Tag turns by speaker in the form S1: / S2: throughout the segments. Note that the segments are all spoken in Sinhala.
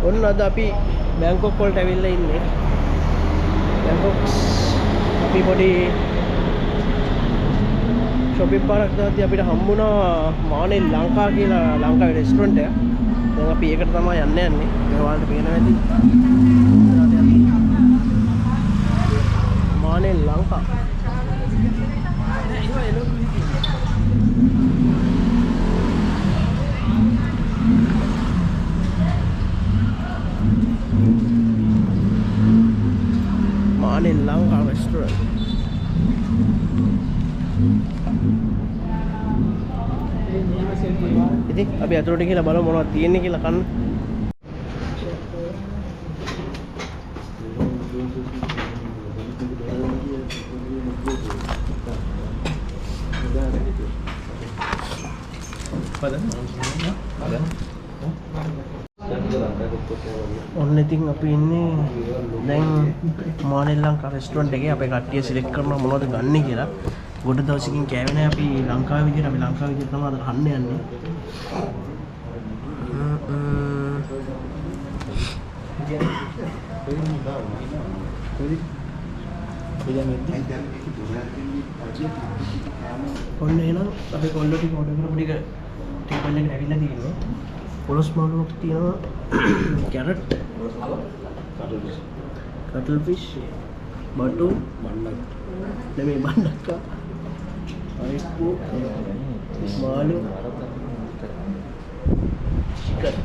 S1: ඔන්න අද අපි බැංකොක් වලට ඇවිල්ලා ඉන්නේ. බැංකොක් අපි පොඩි shopping පාරක් දාද්දී අපිට හම්බුණා මානෙල් ලංකා කියලා ලංකාවේ රෙස්ටුරන්ට් එක. දැන් අපි ඒකට තමයි යන්නේ. මේ වලට පේනවා ඇති. මානෙල් ලංකා. මානෙල් ලංකා රෙස්ටුරන්ට්. ඉතින් අපි අතුරට ගිහලා බලමු මොනවද තියෙන්නේ කියලා කන්න. ඔන්න ඉතින් අපි ඉන්නේ දැන් මානෙල් ලංකා රෙස්ටුරන්ට් එකේ. අපේ කට්ටිය සිලෙක්ට් කරනවා මොනවද ගන්න කියලා. ගොඩ දවසකින් කෑවේ නැහැ අපි ලංකාවේ විදියට. අපි ලංකාවේ විදියට තමයි අද කන්න යන්නේ. ඔන්න එහෙනම් අපි කොල්ලෝ ටික ඕඩර් කරපු ටික ටේබල් එකට ඇවිල්ලා තියෙනවා. පොලොස් මාළුවක් තියෙනවා. කැරට්, කටල් ෆිෂ්, බටු, බණ්ඩක්. නෙමෙයි බණ්ඩක්ක. අයිස්පු, මාළු, චිකන්.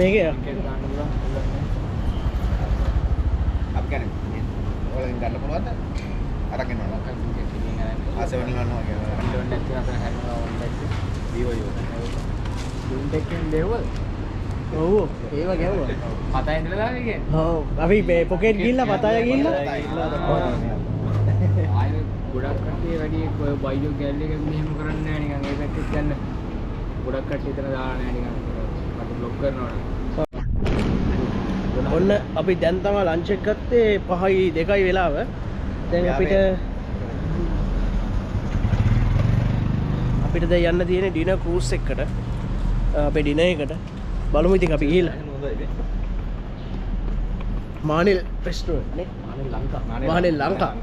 S1: මේකේ
S2: අපි කියන්නේ ඔයාලෙන් ගන්න පුළුවන්ද? අරගෙන යනවා. ආසෙවල යනවා කියලා. ඩොන් නැති අපේ හැමෝම ඔන්ලයින් දීවයෝ. ඩොන් දෙකෙන් දෙවල්.
S1: ඔව් ඒව ගැවුවා.
S2: පතයි ඉඳලා දාන්නේ කියන්නේ.
S1: ඔව් අපි මේ පොකේට් ගිහිල්ලා පතාය ගිහිල්ලා
S2: ආයෙ ගොඩක් කට්ටිය වැඩි බයියෝ ගෑල්ලි එක මෙහෙම කරන්නේ නැහැ නිකන් ඒ පැත්තට ගන්න. ගොඩක් කට්ටිය එතන දාලා නැහැ නිකන්. මට බ්ලොක් කරනවා.
S1: ඔන්න අපි දැන් තමයි ලන්ච් එක ගත්තේ 5:02 වෙලාව. දැන් අපිට දැන් යන්න තියෙන්නේ ඩිනර් ක්‍රූස් එකකට. අපේ ඩිනර් එකට බලමු ඉතින් අපි ගිහලා. මානෙල් රෙස්ටුරන්ට් නේ. මානෙල් ලංකා.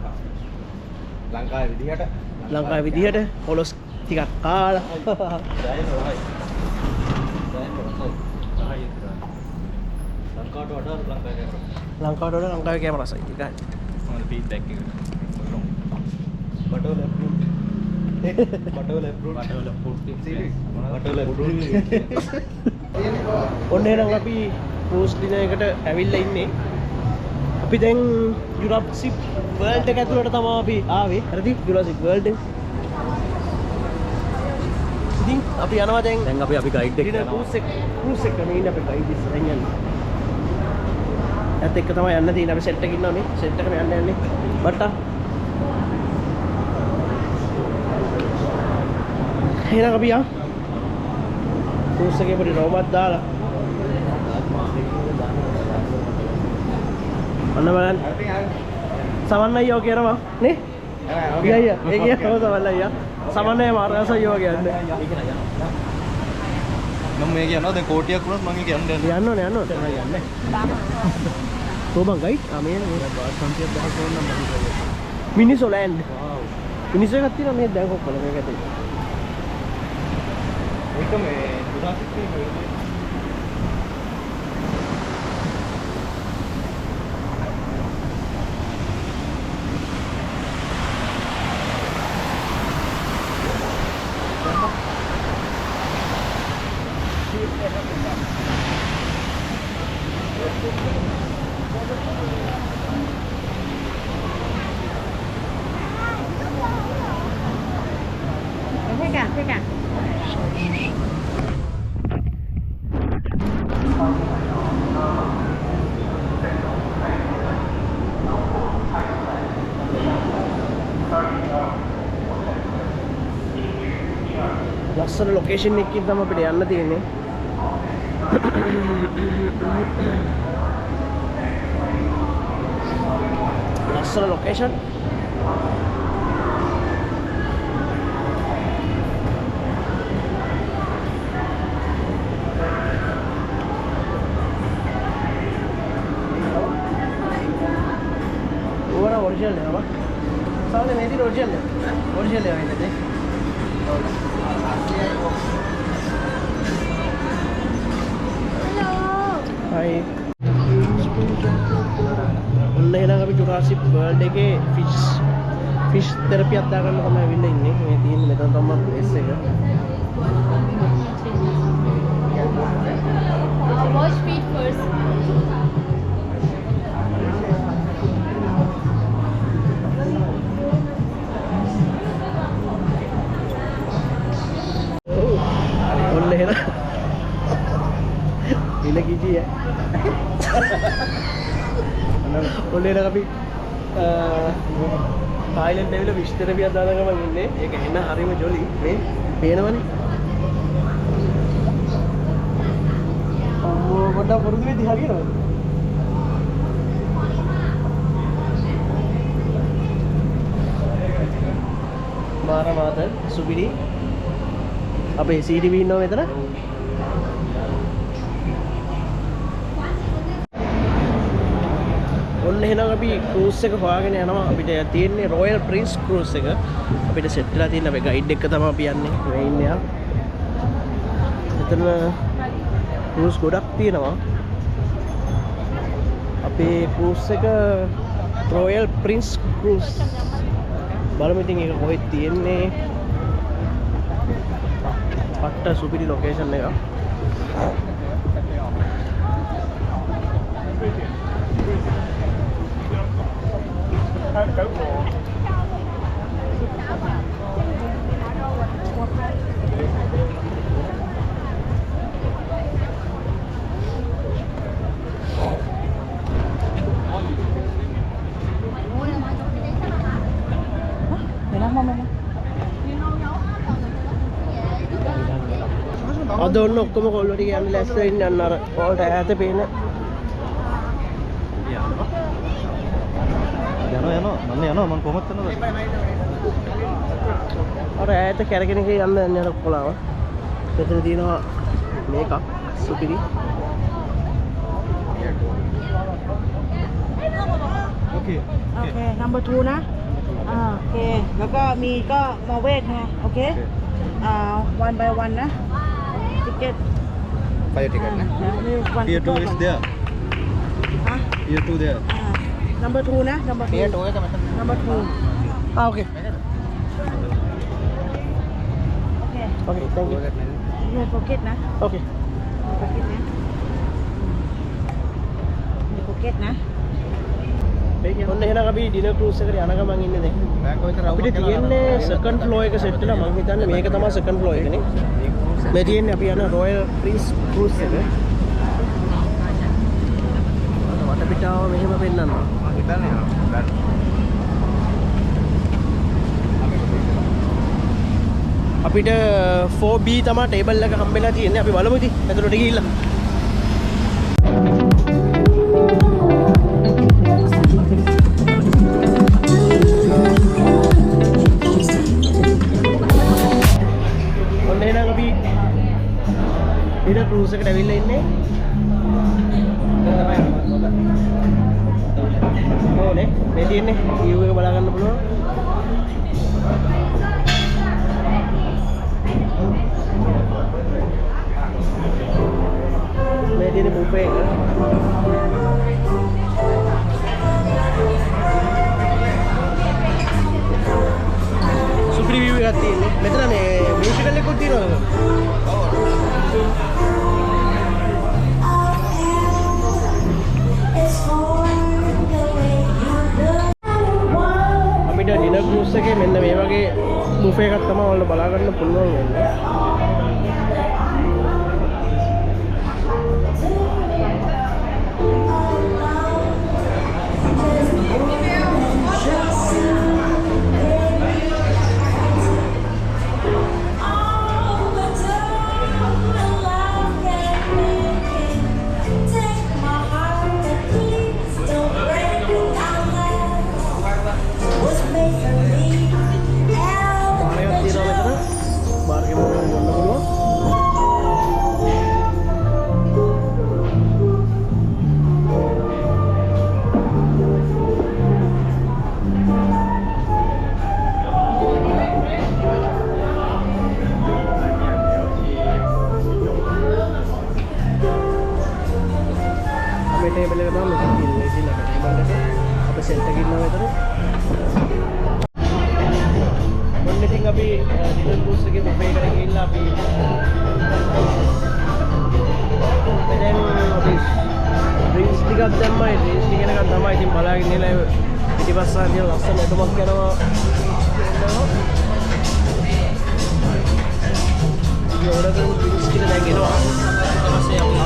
S1: ලංකාවේ විදිහට පොලොස් ටිකක් කාලා. ලංකාවට වඩා ලංකාවේ කැම රසයි ටිකයි.
S2: මොනවද ෆීඩ්බැක් එක?
S1: බටෝල ඔන්න එහෙනම් අපි ක්‍රූස් ඩිනර් එකට ඇවිල්ලා ඉන්නේ. අපි දැන් යුරාසික් වර්ල්ඩ් එක ඇතුළට තමයි අපි ආවේ. හරිද? යුරාසික් වර්ල්ඩ් එක. ඉතින් අපි යනවා දැන් අපි ගයිඩ් එක යනවා. ක්‍රූස් එක මේ ඉන්න අපේ ගයිඩ් ඉස්සරහින් යන්නේ. ඇත්ත එක්ක තමයි යන්න තියෙන්නේ. අපි සෙට් එකක ඉන්නවනේ. සෙට් එකම යන්නේ. බට්ටා එහෙනම් අපි යමු. ක්‍රූස් එකේ පොඩි රෝමක් දාලා. අන්න බලන්න. සමන්න අයියා කියනවා නේ? අයියා. ඒ කියනවා සමන්න අයියා. සමන්න අයියා මාර්ගස අයියා කියන්නේ.
S2: මම මේ කියනවා දැන් කෝටියක් වුණත් මම කියන්නේ
S1: යන්න ඕනේ යන්න ඕනේ. කොබන් ගයිඩ් මේ සංතියක් දහස් ඕන නම් මිනිසෝ ලෑන්ඩ්. මිනිසෝ එකක් තියෙනවා මේ දැන් කොක්කොල මේක ඇතුලේ.
S2: ඒක මේ දුරාසිට
S3: Pegang.
S1: ලස්සන ලොකේෂන් එකකින් තමයි අපිට යන්න තියෙන්නේ. ලස්සන ලොකේෂන්. ओरिजिनल है बाबा सामने मेरी ओरिजिनल है मैंने दे हाय उन्हें ना कभी जुरासिक वर्ल्ड के फिश थेरेपी අත්දා ගන්න තමයි ඇවිල්ලා ඉන්නේ මේ තියෙන මෙතන තමයි ප්ලේස් එක
S3: Wash feet first.
S1: Ini gigi ya. Oleh nak kami Thailand level fish therapy අදාළ ගමන් ඉන්නේ. ඒක එන හරිම ජොලි. මේ පේනවනේ. පොඩ්ඩක් පුරුදු වෙද්දි හරියනවද? මාර මාත සුබිරි අපේ CCTV ඉන්නවා මෙතන. ඔන්න එහෙනම් අපි ක්‍රූස් එක හොයාගෙන යනවා. අපිට තියෙන්නේ රොයල් ප්‍රින්ස් ක්‍රූස් එක. අපිට සෙට් වෙලා තියෙන අපේ ගයිඩ් එක තමයි අපි යන්නේ. මේ ඉන්නේ යා. මෙතන ක්‍රූස් ගොඩක් තියෙනවා. අපේ ක්‍රූස් එක රොයල් ප්‍රින්ස් ක්‍රූස්. බලමු ඉතින් ඒක කොහෙද තියෙන්නේ. පට්ට සුපිරි ලොකේෂන් එක. අද ඔන්න ඔක්කොම කොල්ලෝ ටික යන්න ලැස්ති වෙන්න යන්න අර ඔයාලට ඈත පේන
S2: යනවා මම යනවා මම කොහොමද යනවද
S1: අර ඈත කැරගෙන ගිහ යන්න යන්නේ අර කොලාව. මෙතන තියෙනවා මේක සුපිරි.
S2: Okay.
S3: Okay, number 2 นะโอเคแล้วก็มีก็มอเวทไงโอเคone by one นะ ticket
S2: Fire ticketนะ
S3: one
S2: Tier 2 is there. Tier 2 there.
S3: number 2 นะ number 2
S2: Tier 2 है मतलब.
S3: number 2
S1: okay.
S3: okay
S1: okay thank you.
S3: you pocket นะ
S1: okay.
S3: pocket นะ pocket นะ
S1: ඔන්න එහෙනම් අපි ඩිනර් ක්‍රූස් එකට යන ගමන් ඉන්නේ දැන්. අපිට තියෙන්නේ සෙකන්ඩ් ෆ්ලෝර් එක සෙට් වෙලා මම හිතන්නේ මේක තමයි සෙකන්ඩ් ෆ්ලෝර් එකනේ. මේ තියෙන්නේ අපි යන රොයල් ප්‍රින්ස් ක්‍රූස් එක. වටපිටාව මෙහෙම පෙන්නනවා.
S2: හිතන්නේ
S1: අපිට 4B තමයි ටේබල් එක හම්බෙලා තියෙන්නේ. අපි බලමු ඉතින් ඇතුළට ගිහිල්ලා. ඔන්න එහෙනම් අපි ඊට ක්‍රූස් එකට ඇවිල්ලා ඉන්නේ. ඕනේ මේ තියෙන්නේ view එක බලා ගන්න පුළුවන්. මේ තියෙන්නේ බුෆේ එක. සුපිරි view එකක් තියෙන්නේ. මෙතන මේ මියුසිකල් එකකුත් තියෙනවා. අපිට ඩිනර් ක්‍රූස් එකේ මෙන්න මේ වගේ බුෆේ එකක් තමයි ඔයාලට බලා ගන්න පුළුවන් වෙන්නේ. ටේබල් එක තමයි මෙතන තියෙන්නේ. ඉතින් අපේ ටේබල් එක අපේ සෙට් එකේ ඉන්නවා මෙතන. මොන්න ඉතින් අපි ඩිනර් ක්‍රූස් එකේ බුෆේ එකට ගිහිල්ලා අපි දැන් අපි ඩ්‍රින්ක්ස් ටිකක් දැම්මයි. ඩ්‍රින්ක්ස් ටික එකක් තමයි ඉතින් බලාගෙන ඉඳලා පිටිපස්සෙන් තියෙන ලස්සන එතුමක් යනවා. ඉතින් ඕඩර් කරපු ඩ්‍රින්ක්ස් ටික දැන් එනවා. ඊට පස්සේ අපි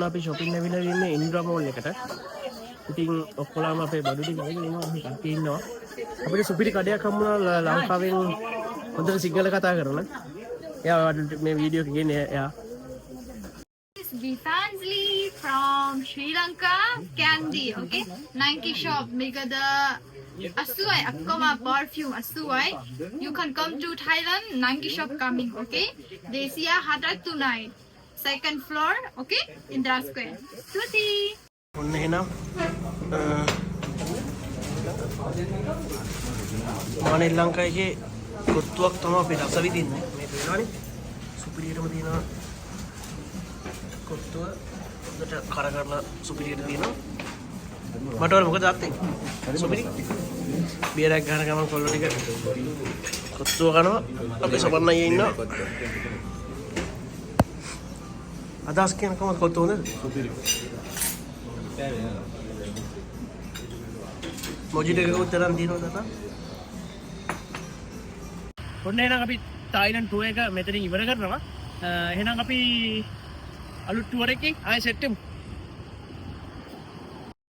S1: අපි shopping ඇවිල්ලා ඉන්නේ ඉන්ද්‍රා මෝල් එකට. ඉතින් ඔක්කොලාම අපේ බඩු ටික අරගෙන ඉන්නවා. අපි කට්ටිය ඉන්නවා. අපිට සුපිරි කඩයක් හම්බුණා ලංකාවෙන් හොඳට සිංහල කතා කරන. එයා මේ වීඩියෝ එක ගන්නේ එයා.
S4: Vivansley from Sri Lanka, Candy, okay? Nike shop, make the Asuai, Akoma perfume, Asuai. You can come to Thailand, Nike shop coming, okay? They see a Hadat tonight. Second floor, okay? Indra Square. Tuti!
S1: ඔන්න එහෙනම් මානෙල් ලංකාවේ කොත්තුවක් තමයි අපි රස විඳින්නේ. මේ පේනවනේ. සුපිරියටම තියෙන කොත්තුව හොඳට කර කරලා සුපිරියට තියෙනවා. මට වල මොකද අත්තේ? සුපිරි. බියරක් ගන්න ගමන් කොල්ල ටික කොත්තුව කනවා. අපි සපන්න අයියා ඉන්නවා. අදහස් කියන කොහොමද කොත්තුව හොඳද? සුපිරි. මොජිට එකක උත්තරම් දිනවද තා? ඔන්න එහෙනම් අපි තායිලන්ඩ් ටුවර් එක මෙතනින් ඉවර කරනවා. එහෙනම් අපි අලුත් ටුවර් එකකින් ආයෙ සෙට් වෙමු.